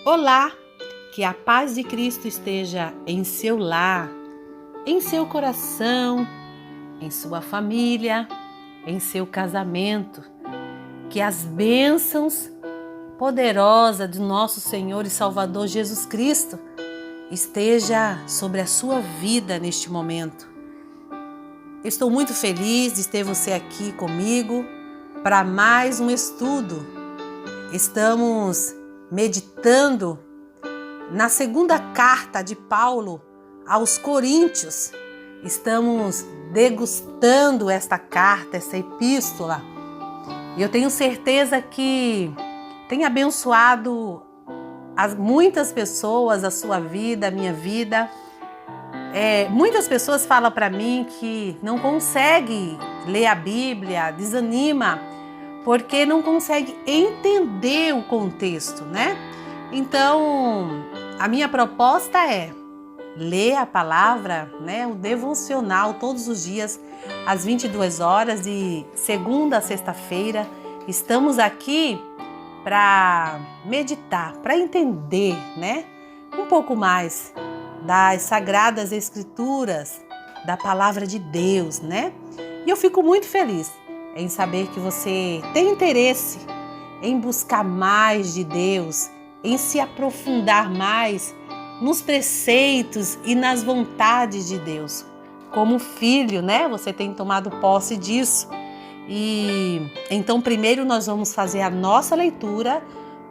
Olá, que a paz de Cristo esteja em seu lar, em seu coração, em sua família, em seu casamento. Que as bênçãos poderosas de nosso Senhor e Salvador Jesus Cristo esteja sobre a sua vida neste momento. Estou muito feliz de ter você aqui comigo para mais um estudo. Estamos meditando na segunda carta de Paulo aos Coríntios. Estamos degustando esta carta, essa epístola. E eu tenho certeza que tem abençoado muitas pessoas, a sua vida, a minha vida. Muitas pessoas falam para mim que não consegue ler a Bíblia, desanima, porque não consegue entender o contexto, né? Então, a minha proposta é ler a palavra, né? O devocional todos os dias, às 22 horas, de segunda a sexta-feira. Estamos aqui para meditar, para entender, né? Um pouco mais das Sagradas Escrituras, da Palavra de Deus, né? E eu fico muito feliz em saber que você tem interesse em buscar mais de Deus, em se aprofundar mais nos preceitos e nas vontades de Deus. Como filho, né? Você tem tomado posse disso. E então, primeiro nós vamos fazer a nossa leitura.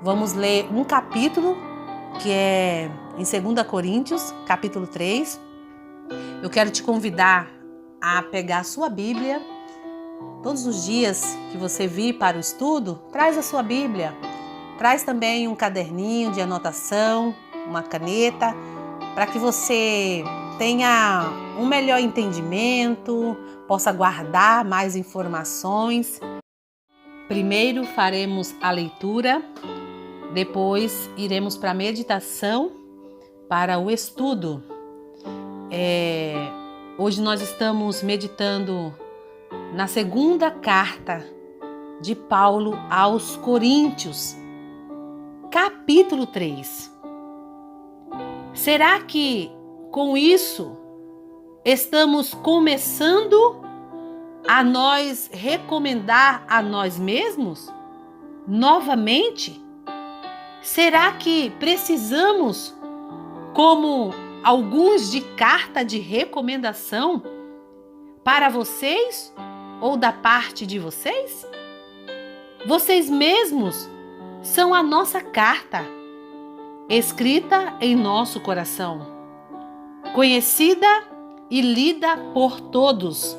Vamos ler um capítulo, que é em 2 Coríntios, capítulo 3. Eu quero te convidar a pegar a sua Bíblia. Todos os dias que você vir para o estudo, traz a sua Bíblia. Traz também um caderninho de anotação, uma caneta, para que você tenha um melhor entendimento, possa guardar mais informações. Primeiro faremos a leitura, depois iremos para a meditação, para o estudo. Hoje nós estamos meditando na segunda carta de Paulo aos Coríntios, capítulo 3. Será que com isso estamos começando a nós recomendar a nós mesmos novamente? Será que precisamos, como alguns, de carta de recomendação para vocês ou da parte de vocês? Vocês mesmos são a nossa carta, escrita em nosso coração, conhecida e lida por todos.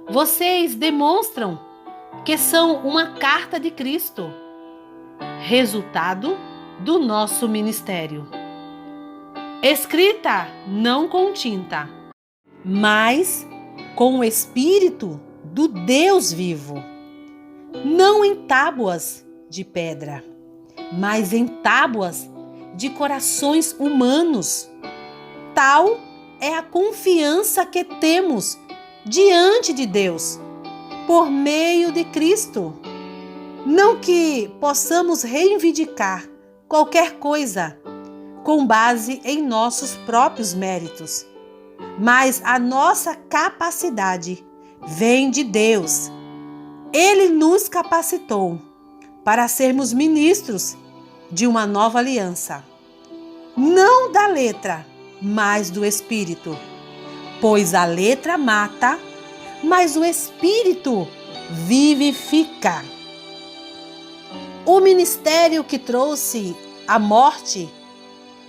Vocês demonstram que são uma carta de Cristo, resultado do nosso ministério. Escrita não com tinta, mas com o Espírito do Deus vivo, não em tábuas de pedra, mas em tábuas de corações humanos. Tal é a confiança que temos diante de Deus, por meio de Cristo. Não que possamos reivindicar qualquer coisa com base em nossos próprios méritos, mas a nossa capacidade vem de Deus. Ele nos capacitou para sermos ministros de uma nova aliança, não da letra, mas do Espírito. Pois a letra mata, mas o Espírito vivifica. O ministério que trouxe a morte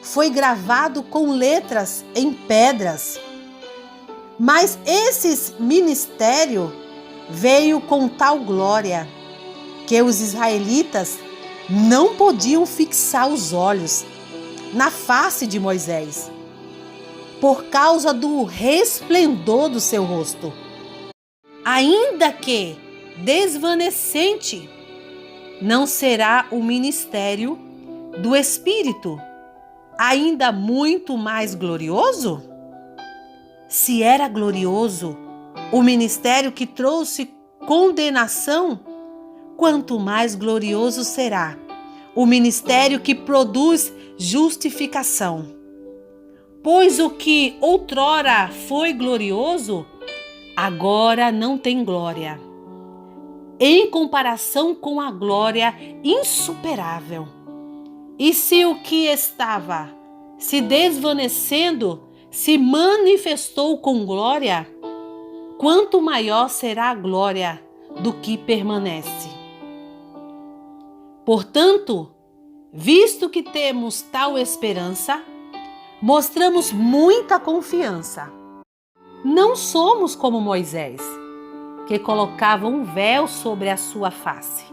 foi gravado com letras em pedras. Mas esse ministério veio com tal glória que os israelitas não podiam fixar os olhos na face de Moisés, por causa do resplendor do seu rosto. Ainda que desvanecente, não será o ministério do Espírito ainda muito mais glorioso? Se era glorioso o ministério que trouxe condenação, quanto mais glorioso será o ministério que produz justificação. Pois o que outrora foi glorioso, agora não tem glória, em comparação com a glória insuperável. E se o que estava se desvanecendo se manifestou com glória, quanto maior será a glória do que permanece. Portanto, visto que temos tal esperança, mostramos muita confiança. Não somos como Moisés, que colocava um véu sobre a sua face,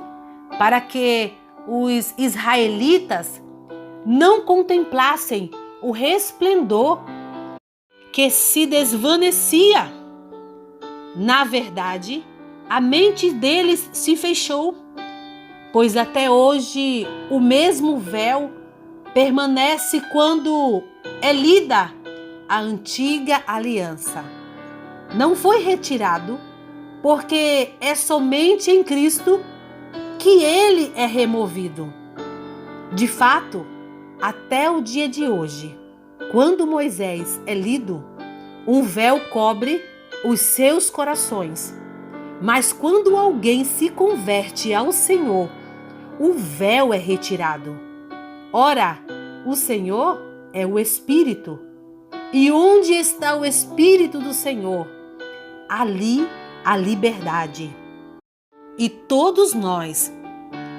para que os israelitas não contemplassem o resplendor que se desvanecia. Na verdade, a mente deles se fechou, pois até hoje o mesmo véu permanece quando é lida a antiga aliança. Não foi retirado, porque é somente em Cristo que ele é removido. De fato, até o dia de hoje, quando Moisés é lido, um véu cobre os seus corações. Mas quando alguém se converte ao Senhor, o véu é retirado. Ora, o Senhor é o Espírito. E onde está o Espírito do Senhor? Ali a liberdade. E todos nós,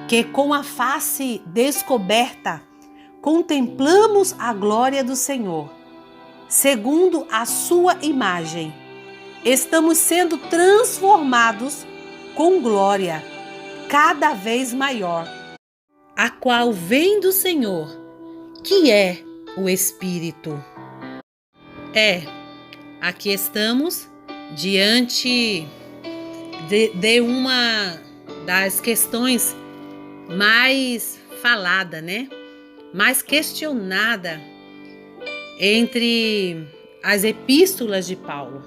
que com a face descoberta, contemplamos a glória do Senhor, segundo a sua imagem, estamos sendo transformados com glória cada vez maior, a qual vem do Senhor, que é o Espírito. Aqui estamos diante de uma das questões mais falada, mais questionada entre as epístolas de Paulo,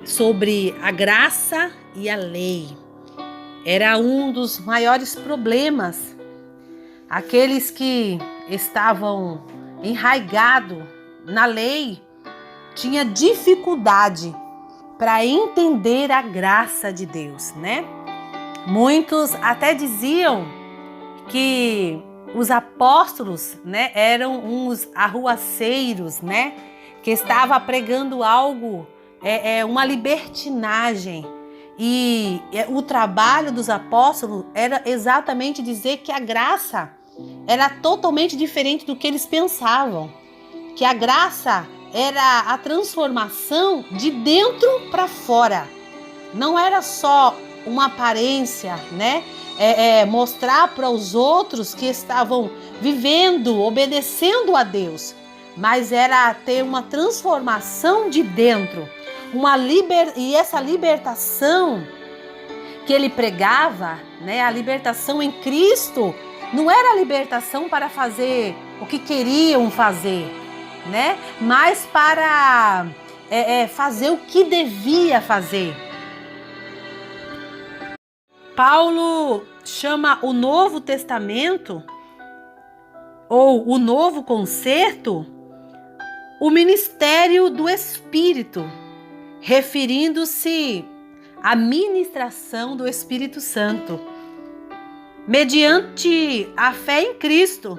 sobre a graça e a lei. Era um dos maiores problemas. Aqueles que estavam enraigados na lei tinham dificuldade para entender a graça de Deus, Muitos até diziam que os apóstolos, eram uns arruaceiros, que estavam pregando algo, uma libertinagem. E o trabalho dos apóstolos era exatamente dizer que a graça era totalmente diferente do que eles pensavam. Que a graça era a transformação de dentro para fora. Não era só uma aparência, mostrar para os outros que estavam vivendo, obedecendo a Deus, mas era ter uma transformação de dentro, e essa libertação que ele pregava, a libertação em Cristo, não era a libertação para fazer o que queriam fazer, mas para fazer o que devia fazer. Paulo chama o Novo Testamento, ou o Novo Concerto, o ministério do Espírito, referindo-se à ministração do Espírito Santo. Mediante a fé em Cristo,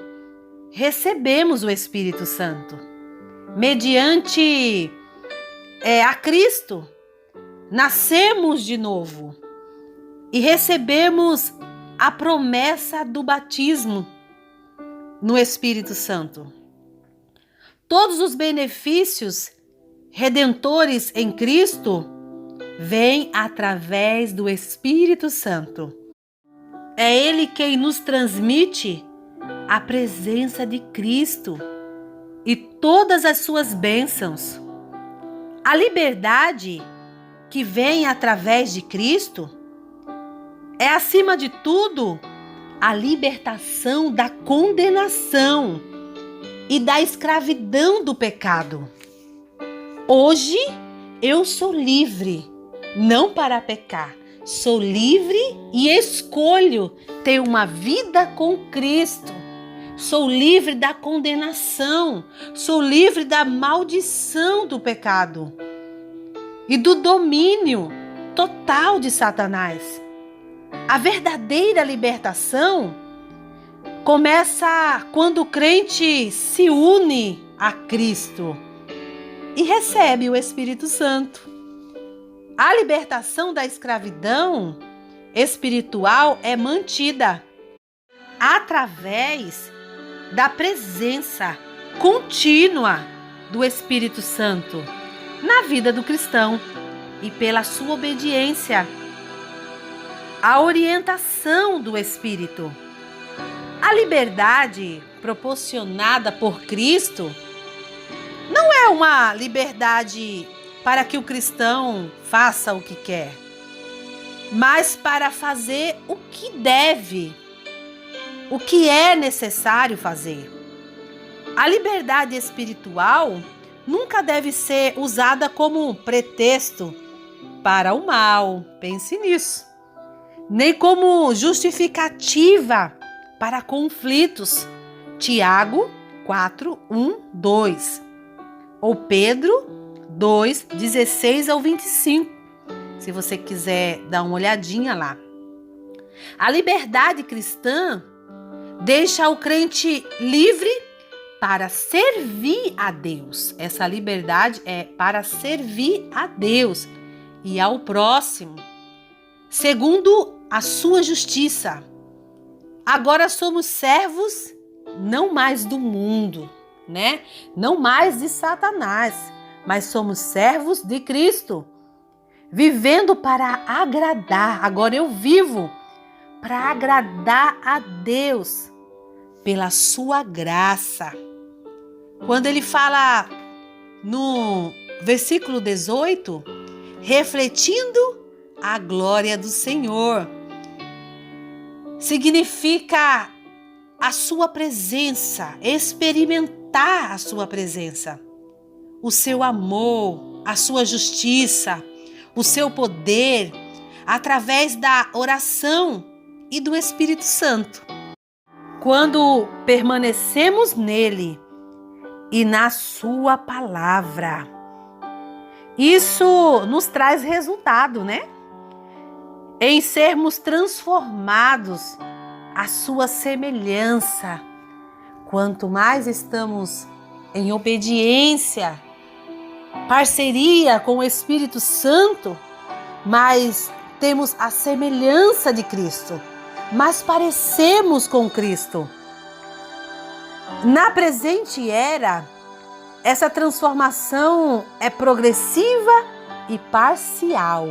recebemos o Espírito Santo. Mediante a Cristo, nascemos de novo. E recebemos a promessa do batismo no Espírito Santo. Todos os benefícios redentores em Cristo vêm através do Espírito Santo. É Ele quem nos transmite a presença de Cristo e todas as suas bênçãos. A liberdade que vem através de Cristo é, acima de tudo, a libertação da condenação e da escravidão do pecado. Hoje eu sou livre, não para pecar. Sou livre e escolho ter uma vida com Cristo. Sou livre da condenação. Sou livre da maldição do pecado e do domínio total de Satanás. A verdadeira libertação começa quando o crente se une a Cristo e recebe o Espírito Santo. A libertação da escravidão espiritual é mantida através da presença contínua do Espírito Santo na vida do cristão e pela sua obediência à orientação do Espírito. A liberdade proporcionada por Cristo não é uma liberdade para que o cristão faça o que quer, mas para fazer o que deve, o que é necessário fazer. A liberdade espiritual nunca deve ser usada como um pretexto para o mal, pense nisso, nem como justificativa para conflitos. Tiago 4, 1, 2 ou Pedro 2, 16 ao 25, se você quiser dar uma olhadinha lá. A liberdade cristã deixa o crente livre para servir a Deus. Essa liberdade é para servir a Deus e ao próximo, segundo a sua justiça. Agora somos servos não mais do mundo, né? Não mais de Satanás, mas somos servos de Cristo, vivendo para agradar. Agora eu vivo para agradar a Deus pela sua graça. Quando ele fala no versículo 18, refletindo a glória do Senhor, significa a sua presença, experimentar a sua presença, o seu amor, a sua justiça, o seu poder, através da oração e do Espírito Santo. Quando permanecemos nele e na sua palavra, isso nos traz resultado, né? Em sermos transformados à sua semelhança. Quanto mais estamos em obediência, parceria com o Espírito Santo, mais temos a semelhança de Cristo, mais parecemos com Cristo. Na presente era, essa transformação é progressiva e parcial.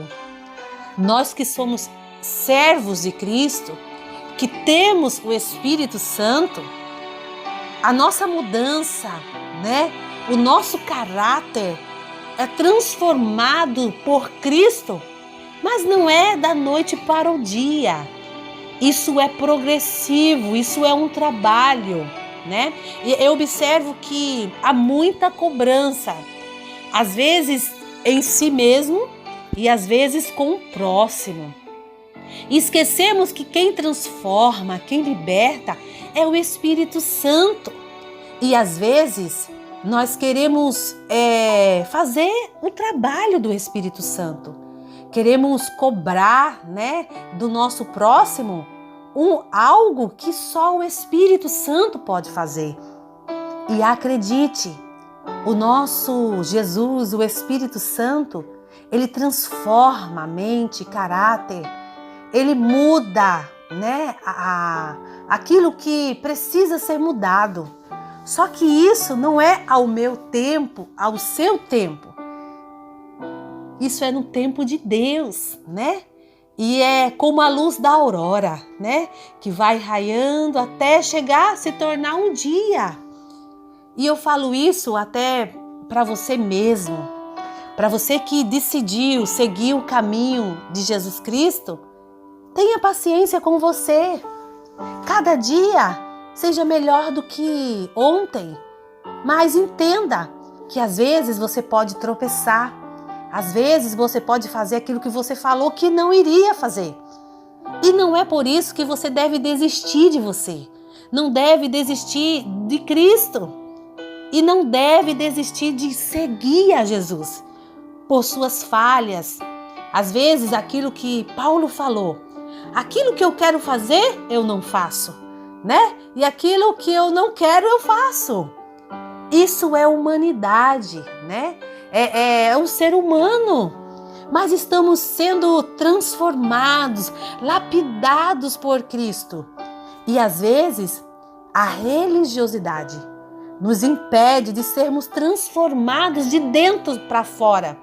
Nós que somos servos de Cristo, que temos o Espírito Santo, a nossa mudança, né? O nosso caráter é transformado por Cristo, mas não é da noite para o dia. Isso é progressivo, isso é um trabalho, né? E eu observo que há muita cobrança, às vezes em si mesmo e às vezes com o próximo. E esquecemos que quem transforma, quem liberta é o Espírito Santo. E às vezes nós queremos fazer o trabalho do Espírito Santo. Queremos cobrar, né, do nosso próximo algo que só o Espírito Santo pode fazer. E acredite, o nosso Jesus, o Espírito Santo, ele transforma a mente, caráter, ele muda, né, aquilo que precisa ser mudado. Só que isso não é ao meu tempo, ao seu tempo. Isso é no tempo de Deus, né? E é como a luz da aurora, né? Que vai raiando até chegar a se tornar um dia. E eu falo isso até para você mesmo, para você que decidiu seguir o caminho de Jesus Cristo. Tenha paciência com você. Cada dia seja melhor do que ontem, mas entenda que às vezes você pode tropeçar. Às vezes você pode fazer aquilo que você falou que não iria fazer. E não é por isso que você deve desistir de você. Não deve desistir de Cristo. E não deve desistir de seguir a Jesus por suas falhas. Às vezes aquilo que Paulo falou, aquilo que eu quero fazer, eu não faço, né? E aquilo que eu não quero, eu faço. Isso é humanidade, né? É um ser humano. Mas estamos sendo transformados, lapidados por Cristo. E às vezes a religiosidade nos impede de sermos transformados de dentro para fora.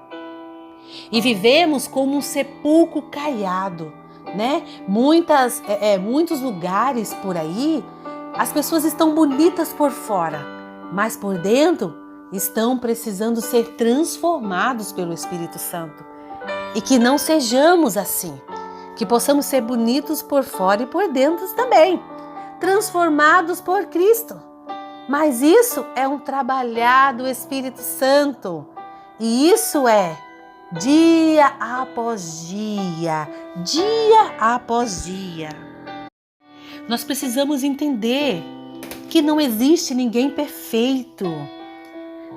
E vivemos como um sepulcro caiado, né? Muitos lugares por aí, as pessoas estão bonitas por fora, mas por dentro estão precisando ser transformados pelo Espírito Santo. E que não sejamos assim, que possamos ser bonitos por fora e por dentro também, transformados por Cristo. Mas isso é um trabalhar do Espírito Santo. E isso é dia após dia, dia após dia. Nós precisamos entender que não existe ninguém perfeito.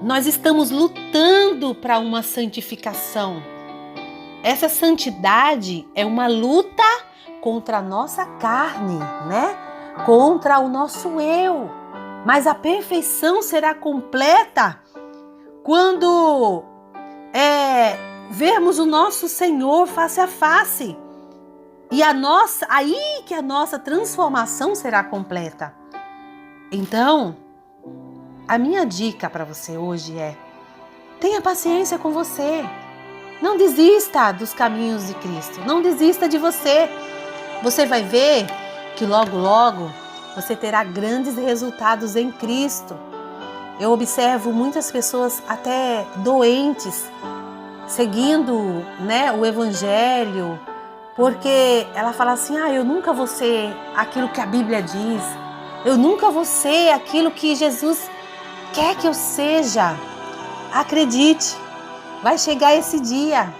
Nós estamos lutando para uma santificação. Essa santidade é uma luta contra a nossa carne, né? Contra o nosso eu. Mas a perfeição será completa quando vermos o nosso Senhor face a face. E aí que a nossa transformação será completa. Então, a minha dica para você hoje é: tenha paciência com você. Não desista dos caminhos de Cristo. Não desista de você. Você vai ver que logo, logo você terá grandes resultados em Cristo. Eu observo muitas pessoas até doentes, seguindo, né, o Evangelho, porque ela fala assim: eu nunca vou ser aquilo que a Bíblia diz. Eu nunca vou ser aquilo que Jesus quer que eu seja. Acredite. Vai chegar esse dia,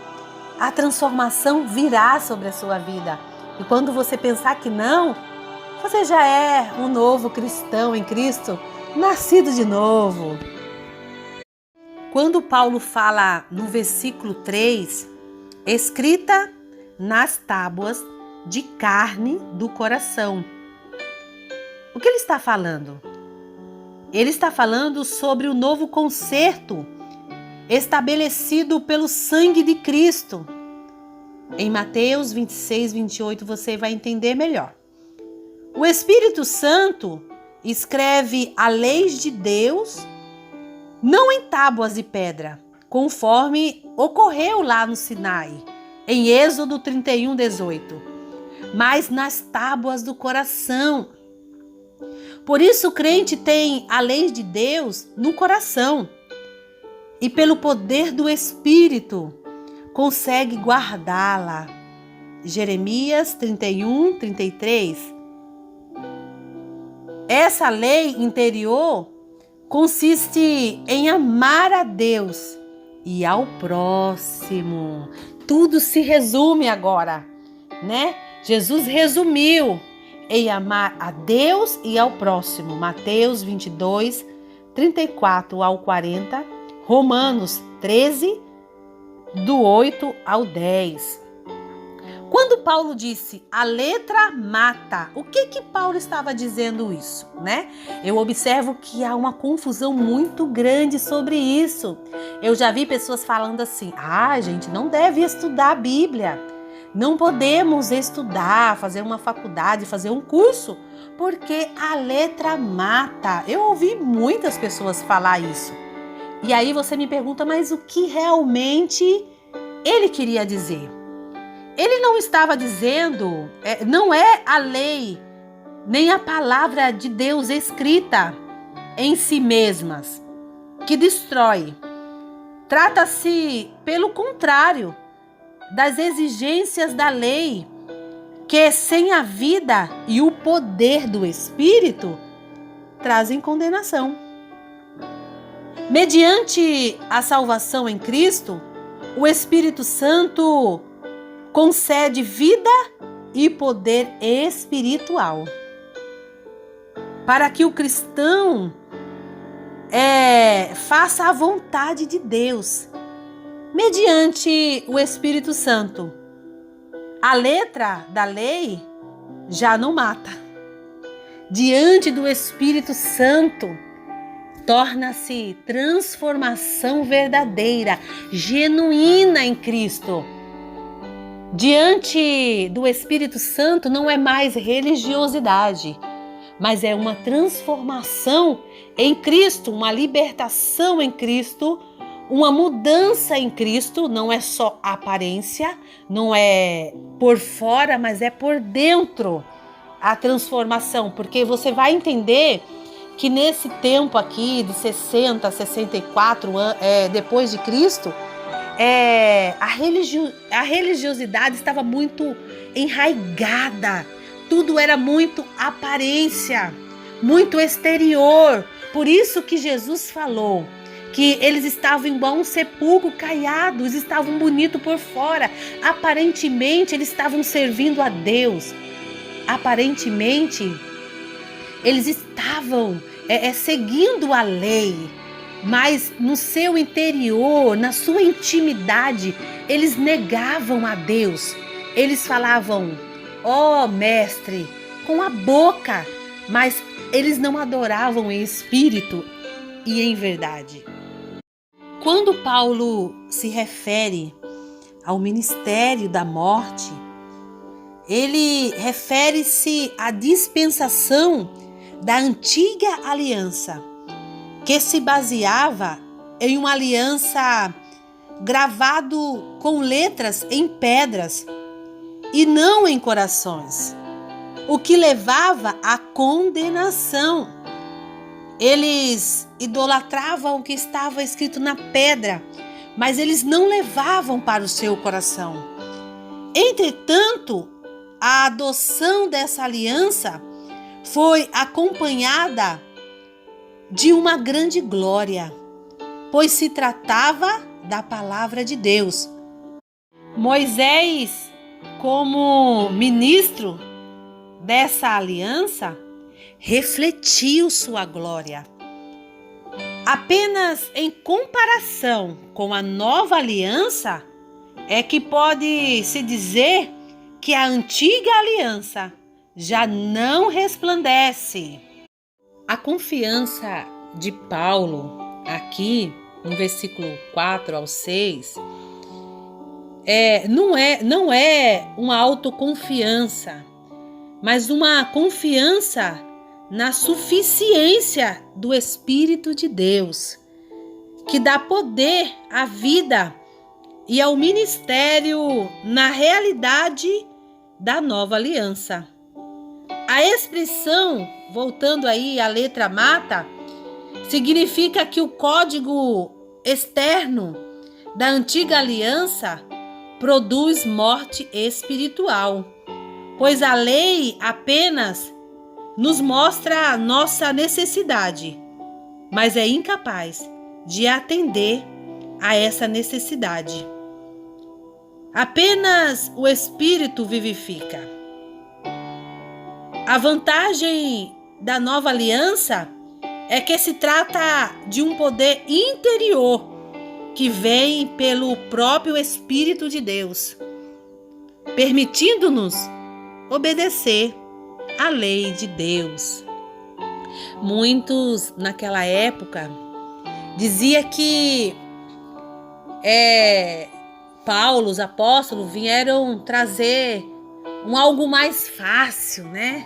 a transformação virá sobre a sua vida. E quando você pensar que não, você já é um novo cristão em Cristo, nascido de novo. Quando Paulo fala no versículo 3, escrita nas tábuas de carne do coração. O que ele está falando? Ele está falando sobre o novo concerto estabelecido pelo sangue de Cristo. Em Mateus 26, 28 você vai entender melhor. O Espírito Santo escreve a lei de Deus não em tábuas de pedra, conforme ocorreu lá no Sinai, em Êxodo 31, 18, mas nas tábuas do coração. Por isso o crente tem a lei de Deus no coração. E pelo poder do Espírito, consegue guardá-la. Jeremias 31, 33. Essa lei interior consiste em amar a Deus e ao próximo. Tudo se resume agora, né? Jesus resumiu em amar a Deus e ao próximo. Mateus 22, 34 ao 40. Romanos 13, do 8 ao 10. Quando Paulo disse a letra mata, o que Paulo estava dizendo isso, né? Eu observo que há uma confusão muito grande sobre isso. Eu já vi pessoas falando assim: gente, não deve estudar a Bíblia. Não podemos estudar, fazer uma faculdade, fazer um curso, porque a letra mata. Eu ouvi muitas pessoas falar isso. E aí você me pergunta, mas o que realmente ele queria dizer? Ele não estava dizendo, não é a lei, nem a palavra de Deus escrita em si mesmas que destrói. Trata-se, pelo contrário, das exigências da lei, que sem a vida e o poder do Espírito trazem condenação. Mediante a salvação em Cristo, o Espírito Santo concede vida e poder espiritual para que o cristão faça a vontade de Deus mediante o Espírito Santo. A letra da lei já não mata. Diante do Espírito Santo, torna-se transformação verdadeira, genuína em Cristo. Diante do Espírito Santo não é mais religiosidade, mas é uma transformação em Cristo, uma libertação em Cristo, uma mudança em Cristo. Não é só aparência, não é por fora, mas é por dentro a transformação, porque você vai entender que nesse tempo aqui de 60, 64 anos depois de Cristo, a religiosidade estava muito enraigada, tudo era muito aparência, muito exterior. Por isso que Jesus falou que eles estavam igual um sepulcro caiado, eles estavam bonitos por fora, aparentemente eles estavam servindo a Deus, aparentemente eles estavam seguindo a lei, mas no seu interior, na sua intimidade, eles negavam a Deus. Eles falavam, ó mestre, com a boca, mas eles não adoravam em espírito e em verdade. Quando Paulo se refere ao ministério da morte, ele refere-se à dispensação da antiga aliança, que se baseava em uma aliança gravado com letras em pedras e não em corações, o que levava à condenação. Eles idolatravam o que estava escrito na pedra, mas eles não levavam para o seu coração. Entretanto, a adoção dessa aliança foi acompanhada de uma grande glória, pois se tratava da palavra de Deus. Moisés, como ministro dessa aliança, refletiu sua glória. Apenas em comparação com a nova aliança é que pode se dizer que a antiga aliança já não resplandece. A confiança de Paulo aqui no versículo 4 ao 6 não é uma autoconfiança, mas uma confiança na suficiência do Espírito de Deus, que dá poder à vida e ao ministério na realidade da nova aliança. A expressão, voltando aí à letra mata, significa que o código externo da antiga aliança produz morte espiritual, pois a lei apenas nos mostra a nossa necessidade, mas é incapaz de atender a essa necessidade. Apenas o Espírito vivifica. A vantagem da nova aliança é que se trata de um poder interior que vem pelo próprio Espírito de Deus, permitindo-nos obedecer à lei de Deus. Muitos naquela época diziam que Paulo, os apóstolos, vieram trazer algo mais fácil, né?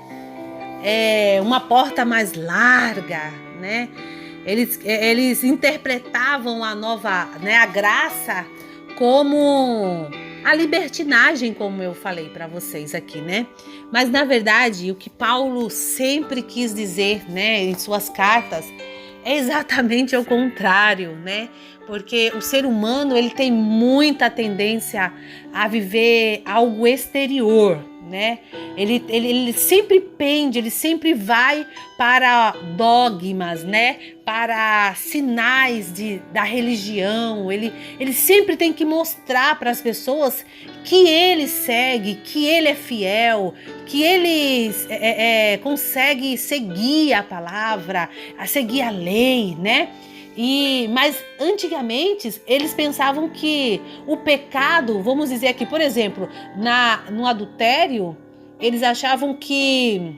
Uma porta mais larga, né? Eles interpretavam a nova, né, a graça como a libertinagem, como eu falei para vocês aqui, né? Mas na verdade, o que Paulo sempre quis dizer, né, em suas cartas, é exatamente o contrário, né? Porque o ser humano, ele tem muita tendência a viver algo exterior, né? Ele sempre pende, ele sempre vai para dogmas, né? Para sinais da religião. Ele sempre tem que mostrar para as pessoas que ele segue, que ele é fiel, que ele consegue seguir a palavra, a seguir a lei, né? Mas antigamente eles pensavam que o pecado, vamos dizer aqui, por exemplo, no adultério, eles achavam que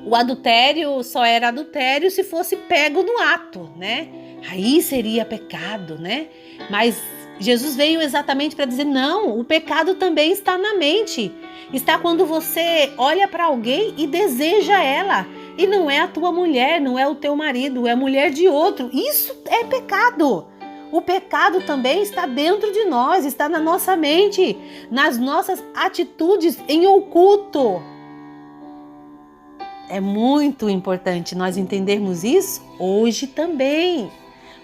o adultério só era adultério se fosse pego no ato, né? Aí seria pecado, né? Mas Jesus veio exatamente para dizer, não, o pecado também está na mente. Está quando você olha para alguém e deseja ela. E não é a tua mulher, não é o teu marido, é a mulher de outro. Isso é pecado. O pecado também está dentro de nós, está na nossa mente, nas nossas atitudes em oculto. É muito importante nós entendermos isso hoje também,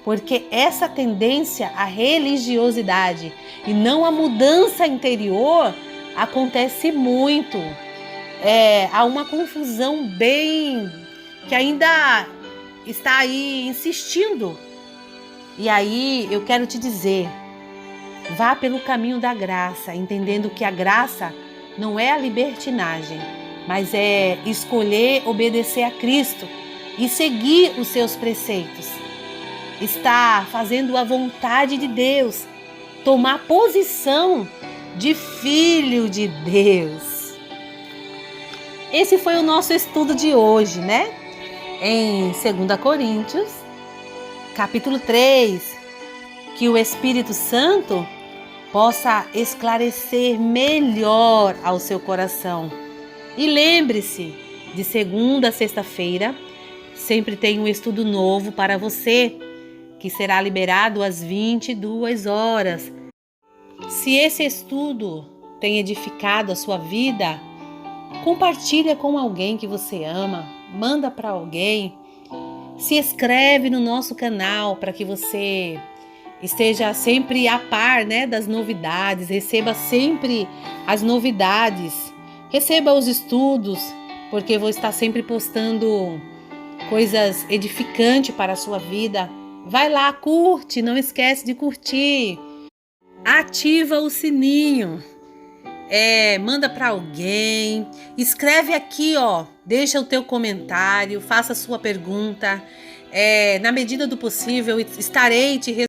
porque essa tendência à religiosidade e não à mudança interior acontece muito. Há uma confusão bem que ainda está aí insistindo. E aí eu quero te dizer, vá pelo caminho da graça, entendendo que a graça não é a libertinagem, mas é escolher obedecer a Cristo e seguir os seus preceitos. Está fazendo a vontade de Deus, tomar posição de filho de Deus. Esse foi o nosso estudo de hoje, né? Em 2 Coríntios, capítulo 3, que o Espírito Santo possa esclarecer melhor ao seu coração. E lembre-se, de segunda a sexta-feira, sempre tem um estudo novo para você, que será liberado às 22 horas. Se esse estudo tem edificado a sua vida, compartilha com alguém que você ama, manda para alguém, se inscreve no nosso canal para que você esteja sempre a par, né, das novidades, receba sempre as novidades, receba os estudos, porque vou estar sempre postando coisas edificantes para a sua vida. Vai lá, curte, não esquece de curtir, ativa o sininho. Manda para alguém, escreve aqui, deixa o teu comentário, faça a sua pergunta. Na medida do possível, estarei te